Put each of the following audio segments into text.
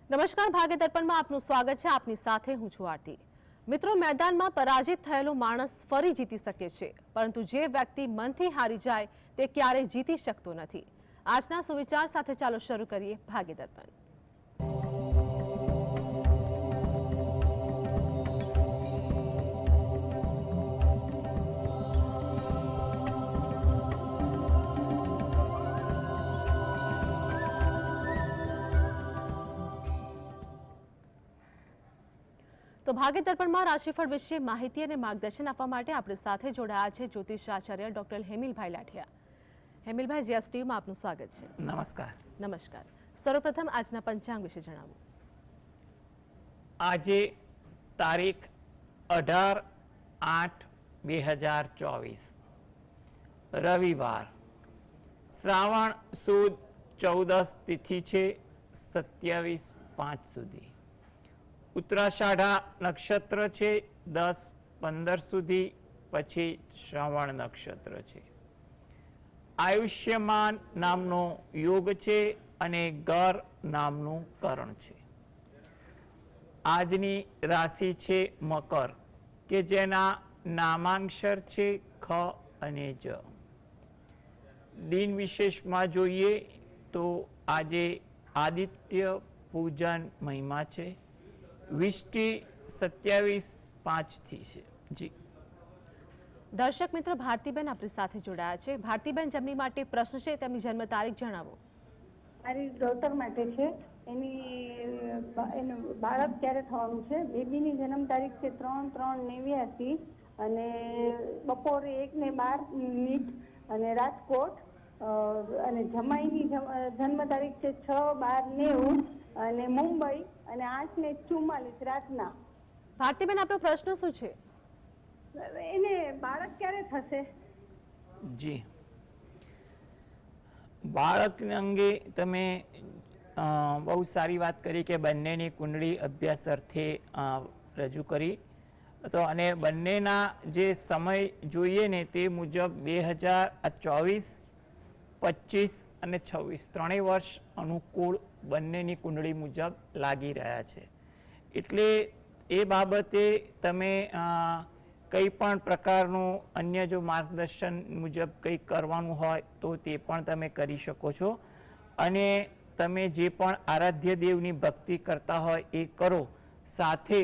નમસ્કાર, ભાગ્ય દર્પણમાં આપનું સ્વાગત છે. આપની સાથે હું છું આરતી. મિત્રો, મેદાનમાં પરાજિત થયેલો માણસ ફરી જીતી શકે છે, પરંતુ જે વ્યક્તિ મનથી હારી જાય તે ક્યારેય જીતી શકતો નથી. આજના સુવિચાર સાથે ચાલો શરૂ કરીએ ભાગ્ય દર્પણ. તો ભાગ્ય દર્પણમાં રાશિફળ વિશે માહિતી અને માર્ગદર્શન આપવા માટે આપણી સાથે જોડાયા છે જ્યોતિષાચાર્ય ડોક્ટર હેમિલભાઈ લાઠિયા. હેમિલભાઈ, જીએસટીવીમાં આપનું સ્વાગત છે. નમસ્કાર. નમસ્કાર. સર્વપ્રથમ આજના પંચાંગ વિશે જણાવો. આજે તારીખ 18/8/2024 રવિવાર, શ્રાવણ સુદ 14 તિથિ છે, 27/5 સુધી. ઉત્તરાષાઢા નક્ષત્ર છે, 10-15 સુધી, પછી શ્રવણ નક્ષત્ર છે. આયુષ્યમાન નામનો યોગ છે અને ગર નામનું કરણ છે. આજની રાશિ છે મકર, કે જેના નામાંક્ષર છે ખ અને જ. દિન વિશેષમાં જોઈએ તો આજે આદિત્ય પૂજન મહિમા છે. વિષ્ટિ 27/5 થી છે. જી દર્શક મિત્ર, ભારતીબેન આપણી સાથે જોડાયા છે. ભારતીબેન, જેમની માટે પ્રશ્ન છે તેમની જન્મ તારીખ જણાવો. મારી ડોટર માટે છે. એનું બાળક ક્યારે થવાનું છે? બેબીની જન્મ તારીખ છે 3/3/89 અને બપોરે 1:12 અને રાજકોટ. અને જમાઈની જન્મ તારીખ છે 6/12/90 અને મુંબઈ અને 8:44 રાતના. ભારતીબેન, આપનો પ્રશ્ન શું છે? એને બાળક ક્યારે થશે? જી, બાળક અંગે તમે બહુ સારી વાત કરી કે બંનેની કુંડળી અભ્યાસ અર્થે રજૂ કરી તો, અને બંનેના જે સમય જોઈએ ને તે મુજબ 2024, 25 અને 26 ત્રણેય વર્ષ અનુકૂળ બંનેની કુંડળી મુજબ લાગી રહ્યા છે. એટલે એ બાબતે તમે કંઈ પણ પ્રકારનું અન્ય જો માર્ગદર્શન મુજબ કંઈ કરવાનું હોય તો તે પણ તમે કરી શકો છો. અને તમે જે પણ આરાધ્ય દેવની ભક્તિ કરતા હોય એ કરો. સાથે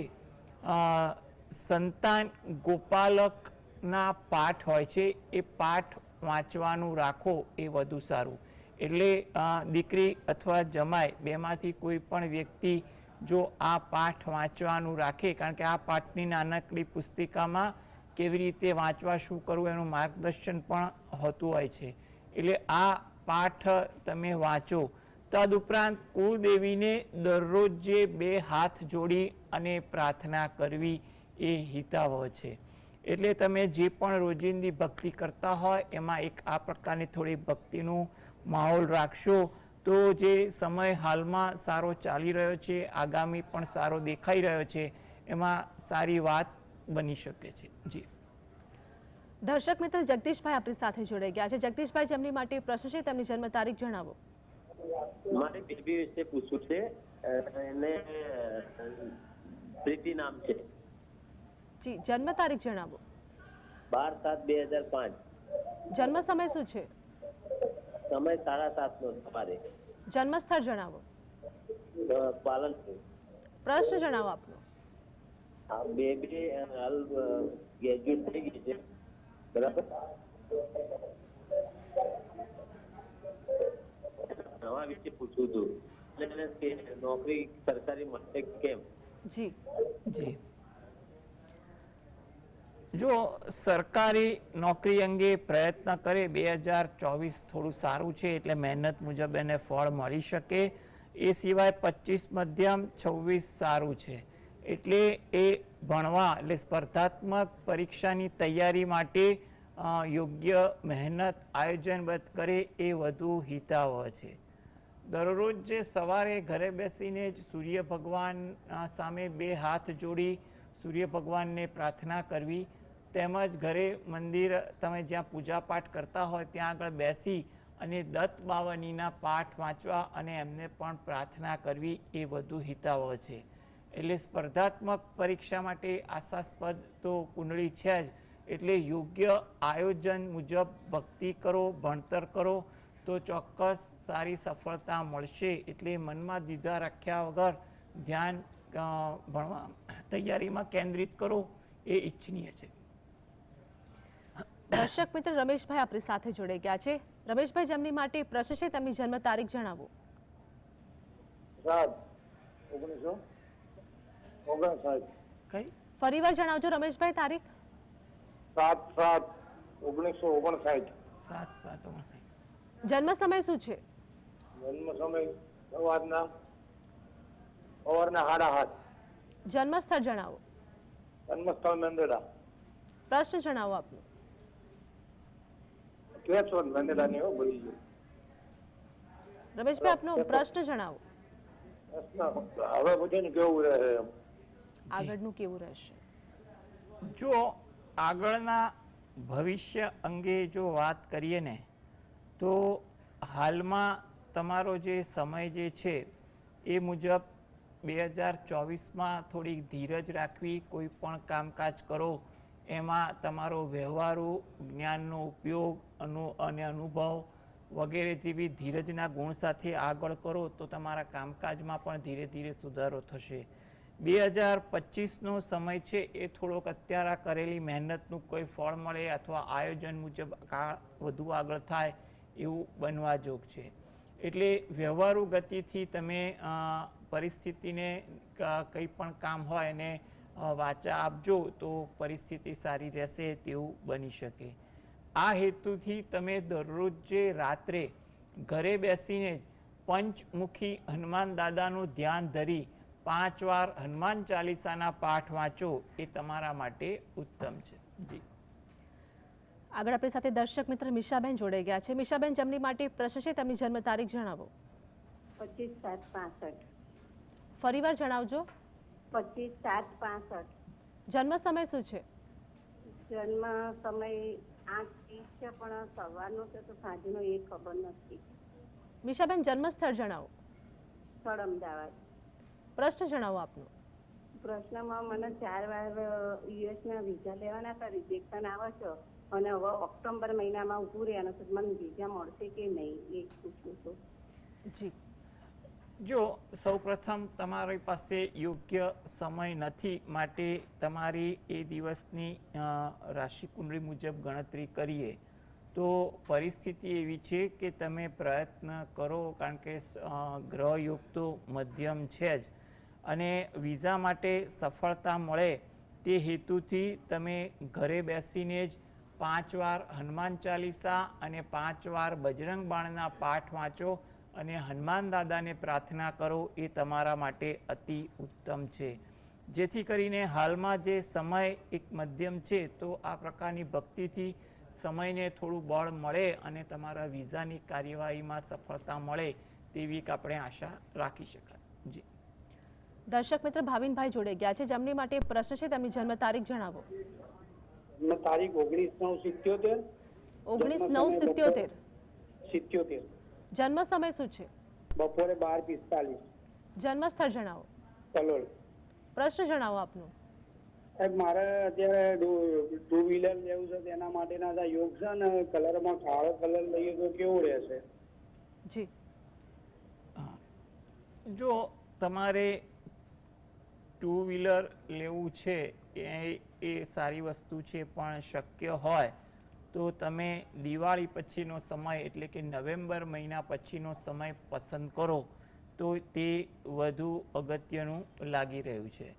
સંતાન ગોપાલકના પાઠ હોય છે એ પાઠ વાંચવાનું રાખો એ વધુ સારું. એટલે દીકરી અથવા જમાઈ બેમાંથી કોઈ પણ વ્યક્તિ જો આ પાઠ વાંચવાનું રાખે, કારણ કે આ પાઠની નાનકડી પુસ્તિકામાં કેવી રીતે વાંચવા, શું કરવું એનું માર્ગદર્શન પણ હોતું હોય છે. એટલે આ પાઠ તમે વાંચો. તદુપરાંત કુળદેવીને દરરોજ જે 2 હાથ જોડી અને પ્રાર્થના કરવી એ હિતાવહ છે. એટલે તમે જે પણ રોજિંદી ભક્તિ કરતા હોય એમાં એક આ પ્રકારની થોડી ભક્તિનું માહોલ રાખશો તો જે સમય હાલમાં સારો ચાલી રહ્યો છે, આગામી પણ સારો દેખાઈ રહ્યો છે, એમાં સારી વાત બની શકે છે. જી દર્શક મિત્ર જગદીશભાઈ આપણી સાથે જોડાઈ ગયા છે. જગદીશભાઈ, જેમની માટે પ્રશ્ન છે તેમની જન્મ તારીખ જણાવો. મારે બેબી વિશે પૂછવું છે. એને પ્રીતિ નામ છે. જી, જન્મ તારીખ જણાવો. 12/7/2005. જન્મ સમય શું છે? સમય 7:30 નો સવારે. જન્મ સ્થળ જણાવો. પાલનપુર. પ્રશ્ન જણાવો આપનો. આ બેબી હાલ ગ્રેજ્યુએટ થઈ ગઈ છે, બરાબર? નવા વિશે પૂછવું હતું કે નોકરી સરકારી મળશે કેમ? જી જી જો સરકારી નોકરી અંગે પ્રયત્ન કરે 2024 થોડું સારું છે, એટલે મહેનત મુજબ એને ફળ મળી શકે. એ સિવાય 25 મધ્યમ, 26 સારું છે. એટલે એ ભણવા એટલે સ્પર્ધાત્મક પરીક્ષાની તૈયારી માટે યોગ્ય મહેનત આયોજનબદ્ધ કરે એ વધુ હિતાવહ છે. દરરોજ જે સવારે ઘરે બેસીને જ સૂર્ય ભગવાન સામે 2 હાથ જોડી સૂર્ય ભગવાનને પ્રાર્થના કરવી, તેમજ ઘરે મંદિર તમે જ્યાં પૂજા પાઠ કરતા હોય ત્યાં આગળ બેસી અને દત્ત બાવનીના પાઠ વાંચવા અને એમને પણ પ્રાર્થના કરવી એ વધુ હિતાવહ છે. એટલે સ્પર્ધાત્મક પરીક્ષા માટે આશાસ્પદ તો કુંડળી છે જ, એટલે યોગ્ય આયોજન મુજબ ભક્તિ કરો, ભણતર કરો તો ચોક્કસ સારી સફળતા મળશે. એટલે મનમાં દ્વિધા રાખ્યા વગર ધ્યાન ભણવા તૈયારીમાં કેન્દ્રિત કરો એ ઈચ્છનીય છે. દર્શક મિત્ર રમેશભાઈ આપણી સાથે જોડાઈ ગયા છે. રમેશભાઈ, જેમની માટે પ્રશ્ન છે તેમની જન્મ તારીખ જણાવો. 7/1959. કઈ ફરીવાર જણાવજો રમેશભાઈ તારીખ. 7/7/1959. 7/7/59. જન્મ સમય શું છે? જન્મ સમય સવારના 8:30. જન્મ સ્થળ જણાવો. જન્મ સ્થળ નંદેડા. પ્રશ્ન જણાવો આપનો. કેશોદ નંદેડાની હો બધી છે. રમેશભાઈ આપનો પ્રશ્ન જણાવો. પ્રશ્ન હવે પૂછે ને કેવું રહે એમ. આગળનું કેવું રહેશે? જો આગળના ભવિષ્ય અંગે જો વાત કરીએ ને તો હાલમાં તમારો જે સમય જે છે એ મુજબ 2024માં થોડીક ધીરજ રાખવી. કોઈ પણ કામકાજ કરો એમાં તમારો વ્યવહારુ જ્ઞાનનો ઉપયોગ અને અનુભવ વગેરે જેવી ધીરજના ગુણ સાથે આગળ કરો તો તમારા કામકાજમાં પણ ધીરે ધીરે સુધારો થશે. 2025નો સમય છે એ થોડોક અત્યારે કરેલી મહેનતનું કોઈ ફળ મળે અથવા આયોજન મુજબ વધુ આગળ થાય એવું બનવા જોગ છે. એટલે વ્યવહારુ ગતિથી તમે પરિસ્થિતિને કંઈ પણ કામ હોય એને વાચા આપજો તો પરિસ્થિતિ સારી રહેશે તેવું બની શકે. આ હેતુથી તમે દરરોજ જે રાત્રે ઘરે બેસીને જ પંચમુખી હનુમાન દાદાનું ધ્યાન ધરી 5 વાર હનુમાન ચાલીસાના પાઠ વાંચો એ તમારા માટે ઉત્તમ છે. જી આગળ આપણી સાથે દર્શક મિત્ર મિશાબેન જોડાઈ ગયા છે. મિશાબેન, જેમની માટે પ્રશ્ન છે તેમની જન્મ તારીખ જણાવો. 25/7/65. ફરીવાર જણાવજો. 25/7/65. જન્મ સમય શું છે? જન્મ સમય 8:30 છે, પણ સવારનો છે તો સાંજનો એ ખબર નથી. મિશાબેન, જન્મ સ્થળ જણાવો. સ્થળ અમદાવાદ. પ્રશ્ન જણાવો આપનો. પ્રશ્નમાં મને 4 વાર યુએસના વિઝા લેવાના હતા, રિજેક્શન આવે છે અને હવે ઓક્ટોબર મહિનામાં ઊભું રહેવાનું છે. મને વિઝા મળશે કે નહીં એ પૂછવું હતું. જી, જો સૌપ્રથમ તમારી પાસે યોગ્ય સમય નથી, માટે તમારી એ દિવસની રાશિ કુંડળી મુજબ ગણતરી કરીએ તો પરિસ્થિતિ એવી છે કે તમે પ્રયત્ન કરો, કારણ કે ગ્રહ યોગ તો મધ્યમ છે જ અને વિઝા માટે સફળતા મળે તે હેતુથી તમે ઘરે બેસીને જ 5 વાર હનુમાન ચાલીસા અને 5 વાર બજરંગ બાણના પાઠ વાંચો અને હનુમાન દાદાને પ્રાર્થના કરો એ તમારા માટે અતિ ઉત્તમ છે. જેથી કરીને હાલમાં જે સમય એક મધ્યમ છે તો આ પ્રકારની ભક્તિથી સમયને થોડું બળ મળે અને તમારા વિઝાની કાર્યવાહીમાં સફળતા મળે તેવી આપણે આશા રાખી શકાય. જી, દર્શક મિત્ર ભાવિનભાઈ જોડાઈ ગયા છે. જેમની માટે પ્રશ્ન છે તેમની જન્મ તારીખ જણાવો. જન્મ તારીખ 19/9/77. 19/9/77. જન્મ સમય શું છે? બપોરે 12:45. જન્મ સ્થળ જણાવો. કલોલ. પ્રશ્ન જણાવો આપનો. સાહેબ, મારે અત્યારે 2 વ્હીલર લેવું છે, તેના માટેના યોગ છે ને કલરમાં કાળો કલર લઈએ તો કેવું રહેશે? જી, જો તમારે 2 વ્હીલર લેવું છે એ સારી વસ્તુ છે, પણ શક્ય હોય તો તમે દિવાળી પછીનો સમય એટલે કે નવેમ્બર મહિના પછીનો સમય પસંદ કરો તો તે વધુ અગત્યનું લાગી રહ્યું છે.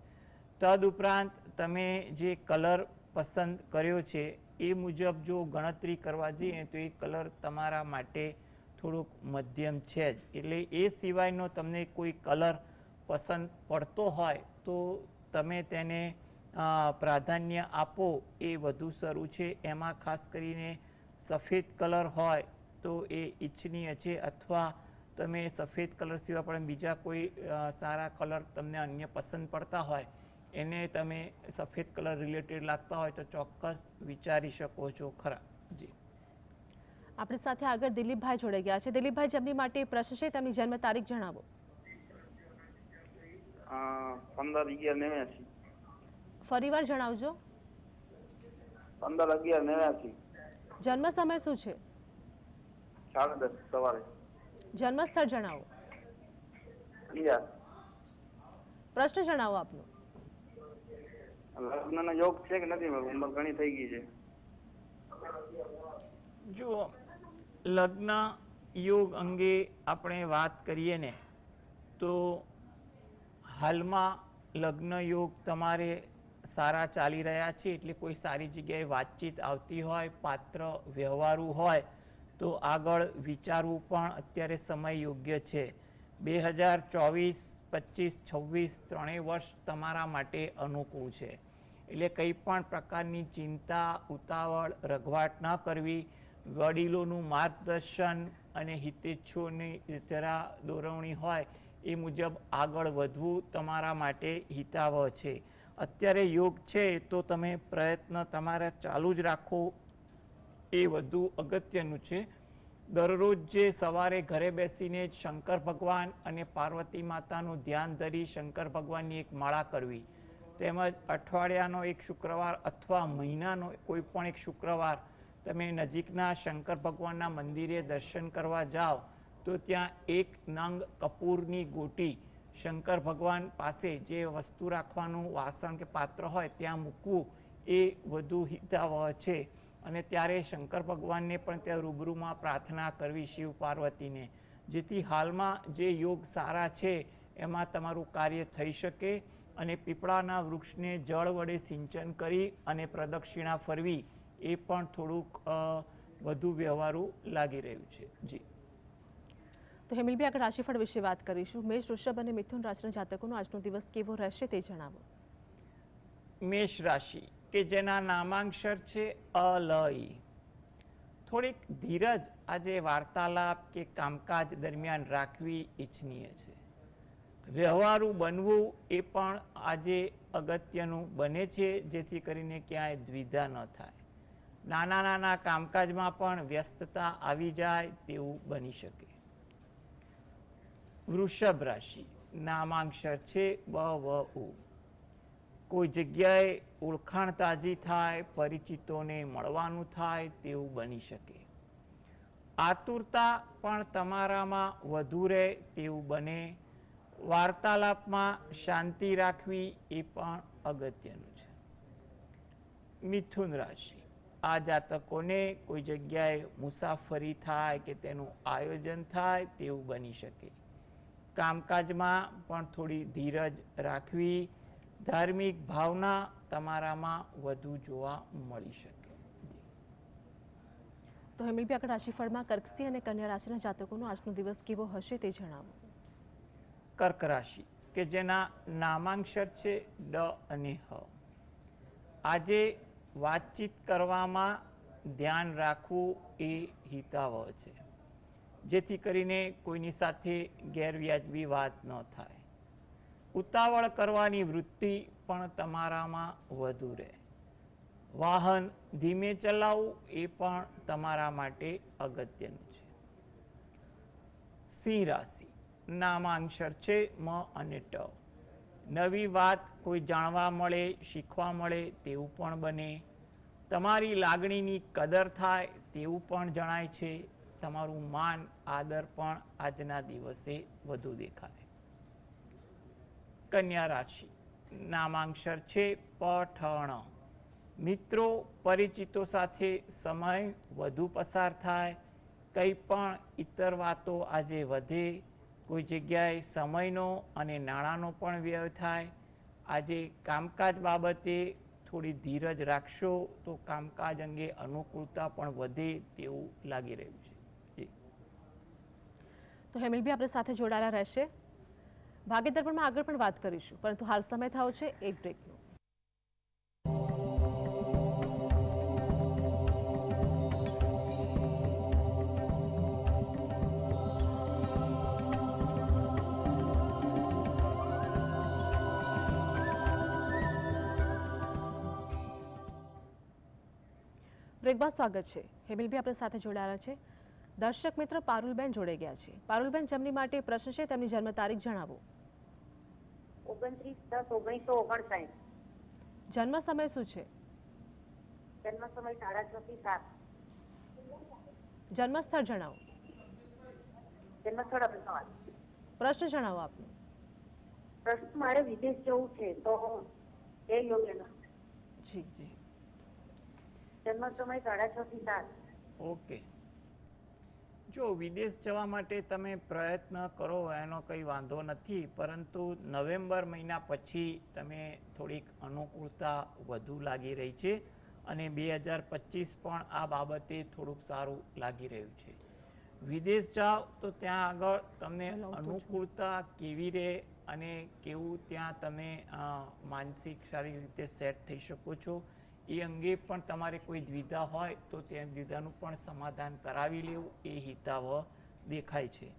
તદુપરાંત તમે જે કલર પસંદ કર્યો છે એ મુજબ જો ગણતરી કરવા જઈએ તો એ કલર તમારા માટે થોડુંક મધ્યમ છે જ. એટલે એ સિવાયનો તમને કોઈ કલર પસંદ પડતો હોય તો તમે તેને પ્રાધાન્ય આપો એ વધુ સારું છે. એમાં ખાસ કરીને સફેદ કલર હોય તો એ ઈચ્છનીય છે, અથવા તમે સફેદ કલર સિવાય પણ બીજા કોઈ સારા કલર તમને અન્ય પસંદ પડતા હોય એને તમે સફેદ કલર રિલેટેડ લાગતા હોય તો ચોક્કસ વિચારી શકો છો ખરા. જી, આપણી સાથે આગળ દિલીપભાઈ જોડાઈ ગયા છે. દિલીપભાઈ, જેમની માટે પ્રશ્ન છે તેમની જન્મ તારીખ જણાવો. 15/11/89. ફરીવાર જણાવજો. 15/11/89. જન્મ સમય શું છે? 10:30 સવારે. જન્મ સ્થળ જણાવો. અંજાર. પ્રશ્ન જણાવો આપનો. લગ્નનો યોગ છે કે નથી? મારી ઉંમર ઘણી થઈ ગઈ છે. જો લગ્ન યોગ અંગે આપણે વાત કરીએ ને તો હાલમાં લગ્ન યોગ તમારે સારા ચાલી રહ્યા છે, એટલે કોઈ સારી જગ્યાએ વાતચીત આવતી હોય, પાત્ર વ્યવહારુ હોય તો આગળ વિચારવું પણ અત્યારે સમય યોગ્ય છે. 2024, 25, 26 ત્રણેય વર્ષ તમારા માટે અનુકૂળ છે. એટલે કંઈ પણ પ્રકારની ચિંતા, ઉતાવળ, રઘવાટ ન કરવી. વડીલોનું માર્ગદર્શન અને હિતેચ્છુઓની જરા દોરવણી હોય એ મુજબ આગળ વધવું તમારા માટે હિતાવહ છે. અત્યારે યોગ છે તો તમે પ્રયત્ન તમારા ચાલુ જ રાખો એ વધુ અગત્યનું છે. દરરોજ જે સવારે ઘરે બેસીને જ શંકર ભગવાન અને પાર્વતી માતાનું ધ્યાન ધરી શંકર ભગવાનની એક માળા કરવી, તેમજ અઠવાડિયાનો એક શુક્રવાર અથવા મહિનાનો કોઈ પણ એક શુક્રવાર તમે નજીકના શંકર ભગવાનના મંદિરે દર્શન કરવા જાઓ તો ત્યાં એક નંગ કપૂરની ગોટી શંકર ભગવાન પાસે જે વસ્તુ રાખવાનું વાસણ કે પાત્ર હોય ત્યાં મૂકવું એ વધુ હિતાવહ છે. અને ત્યારે શંકર ભગવાનને પણ ત્યાં રૂબરૂમાં પ્રાર્થના કરવી, શિવ પાર્વતીને, જેથી હાલમાં જે યોગ સારા છે એમાં તમારું કાર્ય થઈ શકે અને પીપળાના વૃક્ષને જળ વડે સિંચન કરી અને પ્રદક્ષિણા ફરવી એ પણ થોડુંક વધુ વ્યવહારુ લાગી રહ્યું છે. જી. તો હેમિલભાઈ, આગળ રાશિફળ વિશે વાત કરીશું. મેષ, વૃષભ અને મિથુન રાશિના જાતકોનો આજનો દિવસ કેવો રહેશે તે જણાવો. મેષ રાશિ કે જેના નામાંક્ષર છે અ, લ, ઈ. થોડીક ધીરજ આજે વાર્તાલાપ કે કામકાજ દરમિયાન રાખવી ઈચ્છનીય છે. વ્યવહારુ બનવું એ પણ આજે અગત્યનું બને છે, જેથી કરીને ક્યાંય દ્વિધા ન થાય. નાના નાના કામકાજમાં પણ વ્યસ્તતા આવી જાય તેવું બની શકે. વૃષભ રાશિ નામાંક્ષર છે બ, વ, ઉ. કોઈ જગ્યાએ ઓળખાણ તાજી થાય, પરિચિતોને મળવાનું થાય તેવું બની શકે. આતુરતા પણ તમારામાં વધુ રહે તેવું બને. વાર્તાલાપમાં શાંતિ રાખવી એ પણ અગત્યનું છે. મિથુન રાશિ આ જાતકોને કોઈ જગ્યાએ મુસાફરી થાય કે તેનું આયોજન થાય તેવું બની શકે. કામકાજમાં પણ થોડી ધીરજ રાખવી. ધાર્મિક ભાવના તમારામાં વધુ જોવા મળી શકે. તો હેમિલભાઈ, આગળ રાશિફળમાં કર્ક, સિંહ અને કન્યા રાશિના જાતકોનો આજનો દિવસ કેવો હશે તે જણાવો. કર્ક રાશિ કે જેના નામાંક્ષર છે ડ અને હ. આજે વાતચીત કરવામાં ધ્યાન રાખવું એ હિતાવહ છે, જેથી કરીને કોઈની સાથે ગેરવ્યાજબી વાત ન થાય. ઉતાવળ કરવાની વૃત્તિ પણ તમારામાં વધુ રહે. વાહન ધીમે ચલાવવું એ પણ તમારા માટે અગત્યનું છે. સિંહ રાશિ નામાંક્ષર છે મ અને ટ. નવી વાત કોઈ જાણવા મળે, શીખવા મળે તેવું પણ બને. તમારી લાગણીની કદર થાય તેવું પણ જણાય છે. તમારું માન આદર પણ આજના દિવસે વધુ દેખાય. કન્યા રાશિ નામાંક્ષર છે પ, ઠ, ણ. મિત્રો પરિચિતો સાથે સમય વધુ પસાર થાય. કંઈ પણ ઇતર વાતો આજે વધે. કોઈ જગ્યાએ સમયનો અને નાણાંનો પણ વ્યય થાય. આજે કામકાજ બાબતે થોડી ધીરજ રાખશો તો કામકાજ અંગે અનુકૂળતા પણ વધે તેવું લાગી રહ્યું છે. તો હેમિલભાઈ આપણી સાથે જોડાયેલા રહેશે. ભાગ્ય દર્પણમાં આગળ પણ વાત કરીશું, પરંતુ હાલ સમય થયો છે એક બ્રેકનો. બ્રેક બાદ સ્વાગત છે. હેમિલભાઈ આપણી સાથે જોડાયા છે. દર્શક મિત્ર પારુલબેન જોડાઈ ગયા છે. પારુલબેન, જેમની માટે પ્રશ્ન છે તેમની જન્મ તારીખ જણાવો. 29/10/1959. જન્મ સમય શું છે? જન્મ સમય 6:30 થી 7. જન્મ સ્થળ જણાવો. જન્મ સ્થળ અમદાવાદ. પ્રશ્ન જણાવો આપનો. પ્રશ્ન મારે વિદેશ જવું છે તો એ યોગ્ય નથી. જી જન્મ સમય 6:30 થી 7. ઓકે. જો વિદેશ જવા માટે તમે પ્રયત્ન કરો એનો કંઈ વાંધો નથી, પરંતુ નવેમ્બર મહિના પછી તમે થોડીક અનુકૂળતા વધુ લાગી રહી છે અને 2025 પણ આ બાબતે થોડુંક સારું લાગી રહ્યું છે. વિદેશ જાઓ તો ત્યાં આગળ તમને અનુકૂળતા કેવી રહે અને કેવું ત્યાં તમે માનસિક શારીરિક રીતે સેટ થઈ શકો છો એ અંગે પણ તમારે કોઈ દ્વિધા હોય તો તે દ્વિધાનું પણ સમાધાન કરાવી લેવું એ હિતાવહ દેખાય છે.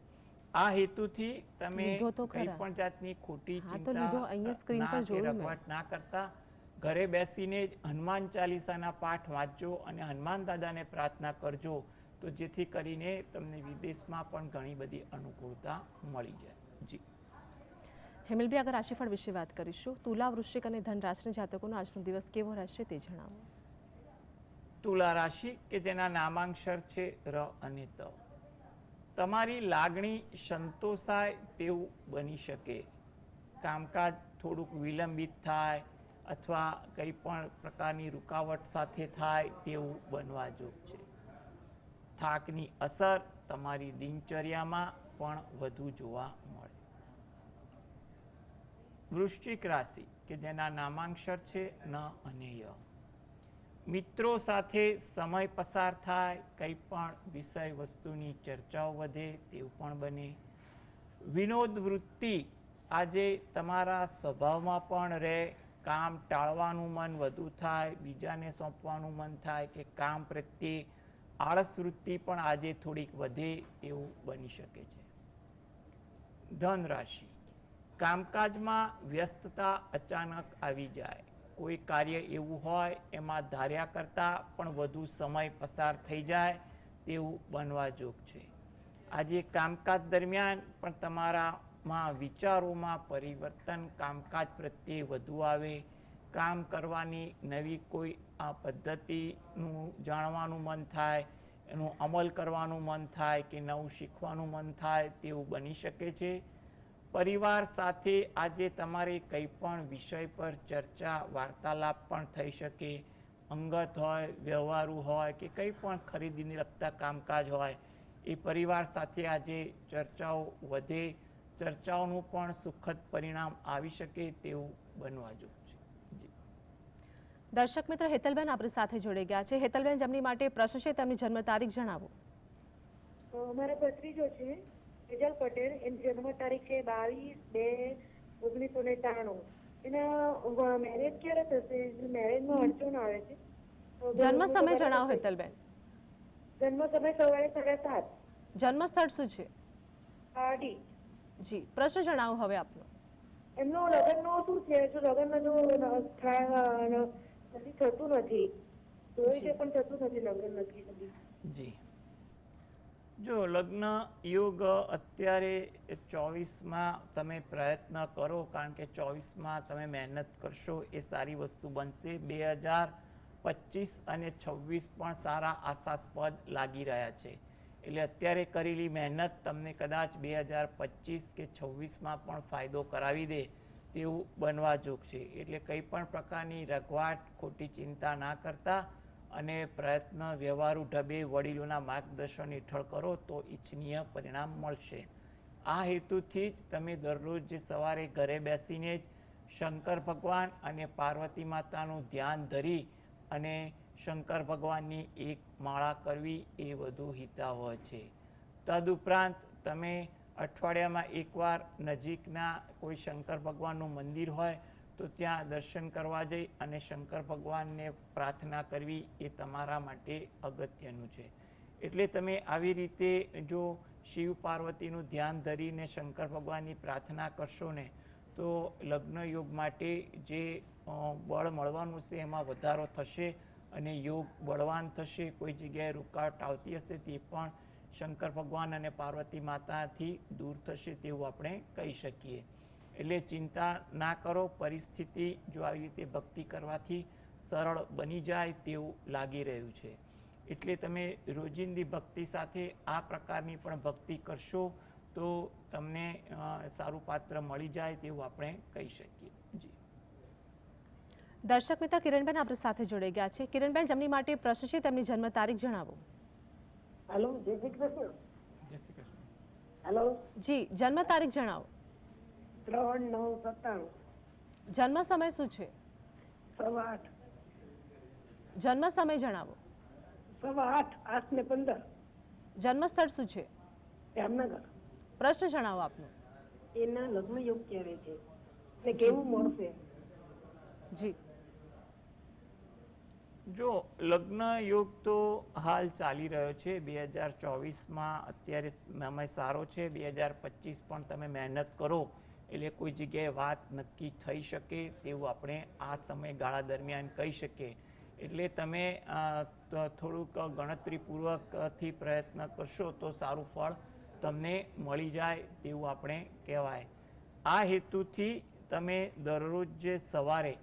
આ હેતુથી તમે કંઈ પણ જાતની ખોટી ચિંતા રઘવાટ ના કરતા ઘરે બેસીને જ હનુમાન ચાલીસાના પાઠ વાંચજો અને હનુમાન દાદાને પ્રાર્થના કરજો, તો જેથી કરીને તમને વિદેશમાં પણ ઘણી બધી અનુકૂળતા મળી જાય. જી હેમિલભાઈ, આગળ રાશિફળ વિશે વાત કરીશું. તુલા, વૃશ્ચિક અને ધન રાશિના જાતકોનો આજનો દિવસ કેવો રહેશે તે જણાવો. તુલા રાશિ કે જેના નામાંક્ષર છે ર અને ત. તમારી લાગણી સંતોષાય તેવું બની શકે. કામકાજ થોડુંક વિલંબિત થાય અથવા કંઈ પણ પ્રકારની રૂકાવટ સાથે થાય તેવું બનવા જોગ છે. થાકની અસર તમારી દિનચર્યામાં પણ વધુ જોવા મળે. વૃશ્ચિક રાશિ કે જેના નામાંક્ષર છે ન અને ય. મિત્રો સાથે સમય પસાર થાય, કંઈ પણ વિષય વસ્તુની ચર્ચાઓ વધે તેવું પણ બને. વિનોદ વૃત્તિ આજે તમારા સ્વભાવમાં પણ રહે. કામ ટાળવાનું મન વધુ થાય, બીજાને સોંપવાનું મન થાય કે કામ પ્રત્યે આળસ વૃત્તિ પણ આજે થોડીક વધે તેવું બની શકે છે. ધન રાશિ, કામકાજમાં વ્યસ્તતા અચાનક આવી જાય. કોઈ કાર્ય એવું હોય એમાં ધાર્યા કરતાં પણ વધુ સમય પસાર થઈ જાય તેવું બનવા જોગ છે. આજે કામકાજ દરમિયાન પણ તમારામાં વિચારોમાં પરિવર્તન, કામકાજ પ્રત્યે વધુ આવે. કામ કરવાની નવી કોઈ પદ્ધતિનું જાણવાનું મન થાય, એનું અમલ કરવાનું મન થાય કે નવું શીખવાનું મન થાય તેવું બની શકે છે. પરિવાર સાથે આજે તમારે કંઈ પણ વિષય પર ચર્ચા વાર્તાલાપ પણ થઈ શકે. અંગત હોય, વ્યવહારુ હોય કે કંઈ પણ ખરીદીને લગતા કામકાજ હોય એ પરિવાર સાથે આજે ચર્ચાઓ વધે. ચર્ચાઓનું પણ સુખદ પરિણામ આવી શકે તેવું બનવા જોગ છે. જી દર્શક મિત્ર હેતલબેન આપણી સાથે જોડાઈ ગયા છે. હેતલબેન, જેમની માટે પ્રશ્ન છે તેમની જન્મ તારીખ જણાવો. મારા ભત્રીજો છે તેજલ પટેલ, એની જન્મ તારીખ છે 22/2/1993. એના મેરેજ ક્યારે થશે? મેરેજમાં અડચણ આવે છે. જન્મ સમય જણાવો હેતલબેન. જન્મ સમય સવારે 7:30. જન્મ સ્થળ શું છે? પારડી. જી, પ્રશ્ન જણાવો હવે આપનો. એમનો લગ્નનો શું છે? જો લગ્ન થતું નથી, જોઈ છે પણ થતું નથી, લગ્ન નથી થતું. જી, જો લગ્ન યોગ અત્યારે 24માં તમે પ્રયત્ન કરો, કારણ કે 24માં તમે મહેનત કરશો એ સારી વસ્તુ બનશે. 2025 અને 26 પણ સારા આશાસ્પદ લાગી રહ્યા છે. એટલે અત્યારે કરેલી મહેનત તમને કદાચ 2025 કે 26માં પણ ફાયદો કરાવી દે તેવું બનવા જોગ છે. એટલે કંઈ પણ પ્રકારની રઘવાટ, ખોટી ચિંતા ના કરતા અને પ્રયત્ન વ્યવહારુ ઢબે વડીલોના માર્ગદર્શન હેઠળ કરો તો ઈચ્છનીય પરિણામ મળશે. આ હેતુથી જ તમે દરરોજ જે સવારે ઘરે બેસીને જ શંકર ભગવાન અને પાર્વતી માતાનું ધ્યાન ધરી અને શંકર ભગવાનની એક માળા કરવી એ વધુ હિતાવહ છે. તદુપરાંત તમે અઠવાડિયામાં એકવાર નજીકના કોઈ શંકર ભગવાનનું મંદિર હોય તો ત્યાં દર્શન કરવા જઈ અને શંકર ભગવાનને પ્રાર્થના કરવી એ તમારા માટે અગત્યનું છે. એટલે તમે આવી રીતે જો શિવ પાર્વતીનું ધ્યાન ધરીને શંકર ભગવાનની પ્રાર્થના કરશો ને તો લગ્ન યોગ માટે જે બળ મળવાનું છે એમાં વધારો થશે અને યોગ બળવાન થશે. કોઈ જગ્યાએ રૂકાવટ આવતી હશે તે પણ શંકર ભગવાન અને પાર્વતી માતાથી દૂર થશે તેવું આપણે કહી શકીએ. એટલે ચિંતા ના કરો. પરિસ્થિતિ જો આવી રીતે ભક્તિ કરવાથી સરળ બની જાય તેવું લાગી રહ્યું છે. એટલે તમે રોજિંદી ભક્તિ સાથે આ પ્રકારની પણ ભક્તિ કરશો તો તમને સારું પાત્ર મળી જાય તેવું આપણે કહી શકીએ. જી દર્શક મિત્ર કિરણબેન આપણી સાથે જોડાઈ ગયા છે. કિરણબેન, જેમની માટે પ્રશ્ન છે તેમની જન્મ તારીખ જણાવો. હેલો, જય શ્રી કૃષ્ણ. જય શ્રી કૃષ્ણ. હેલો, જી, જન્મ તારીખ જણાવો. 3/9/97. જન્મ સમય શું છે? 8:15. જન્મ સમય જણાવો. 8:15, 8:15. જન્મ સ્થળ શું છે? જામનગર. પ્રશ્ન જણાવો આપનો. એના લગ્ન યોગ ક્યારે છે ને કેવું મળશે? જી, જો લગ્ન યોગ તો હાલ ચાલી રહ્યો છે 2024માં. અત્યારે સમય સારો છે. 2025 પણ તમે મહેનત કરો એટલે કોઈ જગ્યાએ વાત નક્કી થઈ શકે તેવું આપણે આ સમયગાળા દરમિયાન કહી શકીએ. એટલે તમે થોડુંક ગણતરીપૂર્વકથી પ્રયત્ન કરશો તો સારું ફળ તમને મળી જાય તેવું આપણે કહેવાય. આ હેતુથી તમે દરરોજ જે સવારે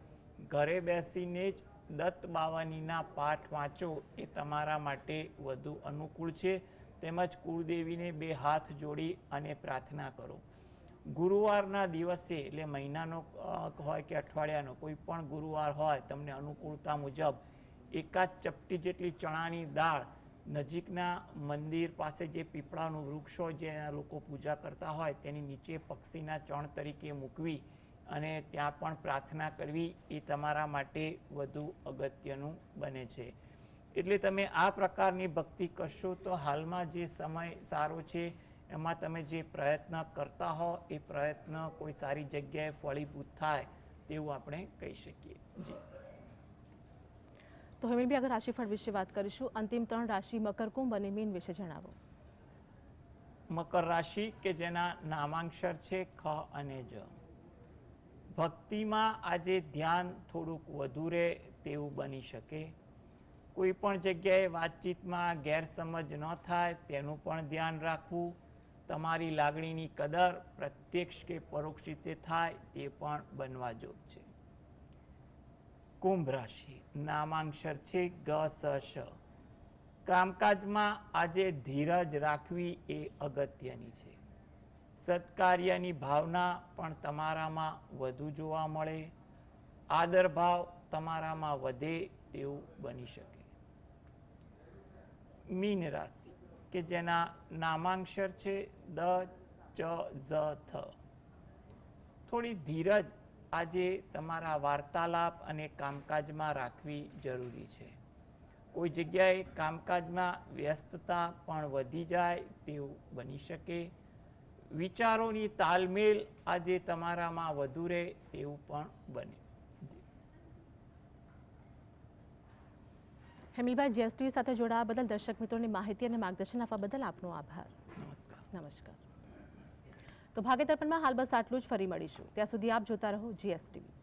ઘરે બેસીને જ દત્ત બાવાનીના પાઠ વાંચો એ તમારા માટે વધુ અનુકૂળ છે. તેમજ કુળદેવીને 2 હાથ જોડી અને પ્રાર્થના કરો. ગુરુવારના દિવસે એટલે મહિનાનો હોય કે અઠવાડિયાનો કોઈ પણ ગુરુવાર હોય તમને અનુકૂળતા મુજબ એકાદ ચપટી જેટલી ચણાની દાળ નજીકના મંદિર પાસે જે પીપળાનું વૃક્ષ હોય જેના લોકો પૂજા કરતા હોય તેની નીચે પક્ષીના ચણ તરીકે મૂકવી અને ત્યાં પણ પ્રાર્થના કરવી એ તમારા માટે વધુ અગત્યનું બને છે. એટલે તમે આ પ્રકારની ભક્તિ કરશો તો હાલમાં જે સમય સારો છે એમાં તમે જે પ્રયત્ન કરતા હો એ પ્રયત્ન કોઈ સારી જગ્યાએ ફળીભૂત થાય તેવું આપણે કહી શકીએ. જી, તો હેમિલભાઈ આગળ રાશિફળ વિશે વાત કરીશું. અંતિમ 3 રાશિ મકર, કુંભ અને મીન વિશે જણાવો. મકર રાશિ કે જેના નામાંક્ષર છે ખ અને જ. ભક્તિમાં આજે ધ્યાન થોડુંક વધુ રહે તેવું બની શકે. કોઈ પણ જગ્યાએ વાતચીતમાં ગેરસમજ ન થાય તેનું પણ ધ્યાન રાખવું. તમારી લાગણીની કદર પ્રત્યક્ષ કે પરોક્ષ રીતે થાય તે પણ બનવા જોગ છે. કુંભ રાશિ નામાંક્ષર છે ગ સ શ. કામકાજમાં આજે ધીરજ રાખવી એ અગત્યની છે. સત્કાર્યની ભાવના પણ તમારામાં વધુ જોવા મળે. આદર ભાવ તમારામાં વધે તેવું બની શકે. મીન રાશિ કે જેના નામાંક્ષર છે દ ચ ઝ થ. થોડી ધીરજ આજે તમારા વાર્તાલાપ અને કામકાજમાં રાખવી જરૂરી છે. કોઈ જગ્યાએ કામકાજમાં વ્યસ્તતા પણ વધી જાય તેવું બની શકે. વિચારોની તાલમેલ આજે તમારામાં વધુ રહે તેવું પણ બને. હેમિલભાઈ, જીએસટી સાથે જોડાવા બદલ દર્શક મિત્રોની માહિતી અને માર્ગદર્શન આપવા બદલ આપનો આભાર. નમસ્કાર. નમસ્કાર. તો ભાગ્ય દર્પણમાં હાલ બસ આટલું જ. ફરી મળીશું. ત્યાં સુધી આપ જોતા રહો જીએસટીવી.